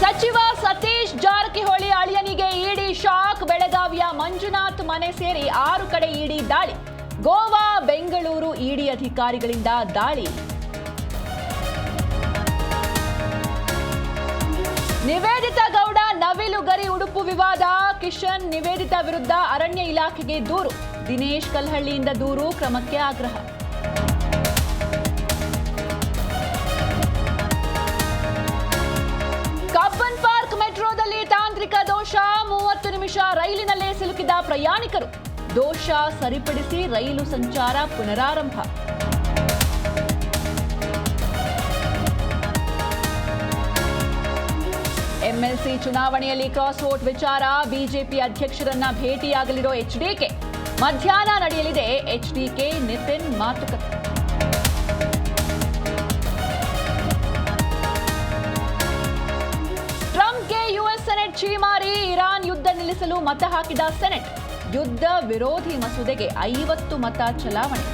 ಸಚಿವ ಸತೀಶ್ ಜಾರಕಿಹೊಳಿ ಅಳಿಯನಿಗೆ ಇಡಿ ಶಾಕ್. ಬೆಳಗಾವಿಯ ಮಂಜುನಾಥ್ ಮನೆ ಸೇರಿ 6 ಕಡೆ ಇಡಿ ದಾಳಿ. ಗೋವಾ, ಬೆಂಗಳೂರು ಇಡಿ ಅಧಿಕಾರಿಗಳಿಂದ ದಾಳಿ. ನಿವೇದಿತಾ ಗೌಡ ನವಿಲುಗರಿ ಉಡುಪು ವಿವಾದ. ಕಿಶನ್ ನಿವೇದಿತಾ ವಿರುದ್ಧ ಅರಣ್ಯ ಇಲಾಖೆಗೆ ದೂರು. ದಿನೇಶ್ ಕಲ್ಹಳ್ಳಿಯಿಂದ ದೂರು, ಕ್ರಮಕ್ಕೆ ಆಗ್ರಹ. ಕಬ್ಬನ್ ಪಾರ್ಕ್ ಮೆಟ್ರೋದಲ್ಲಿ ತಾಂತ್ರಿಕ ದೋಷ. 30 ನಿಮಿಷ ರೈಲಿನಲ್ಲೇ ಸಿಲುಕಿದ ಪ್ರಯಾಣಿಕರು. ದೋಷ ಸರಿಪಡಿಸಿ ರೈಲು ಸಂಚಾರ ಪುನರಾರಂಭ. ಎಂಎಲ್ಸಿ ಚುನಾವಣೆಯಲ್ಲಿ ಕ್ರಾಸ್ ವೋಟ್ ವಿಚಾರ. ಬಿಜೆಪಿ ಅಧ್ಯಕ್ಷರನ್ನ ಭೇಟಿಯಾಗಲಿರೋ ಎಚ್ಡಿಕೆ. ಮಧ್ಯಾಹ್ನ ನಡೆಯಲಿದೆ ಎಚ್ಡಿಕೆ ನಿತಿನ್ ಮಾತುಕತೆ. ಟ್ರಂಪ್ಗೆ ಯುಎಸ್ ಸೆನೆಟ್ ಛೀಮಾರಿ. ಇರಾನ್ ಯುದ್ಧ ನಿಲ್ಲಿಸಲು ಮತ ಹಾಕಿದ ಸೆನೆಟ್. ಯುದ್ಧ ವಿರೋಧಿ ಮಸೂದೆಗೆ 50 ಮತ ಚಲಾವಣೆ.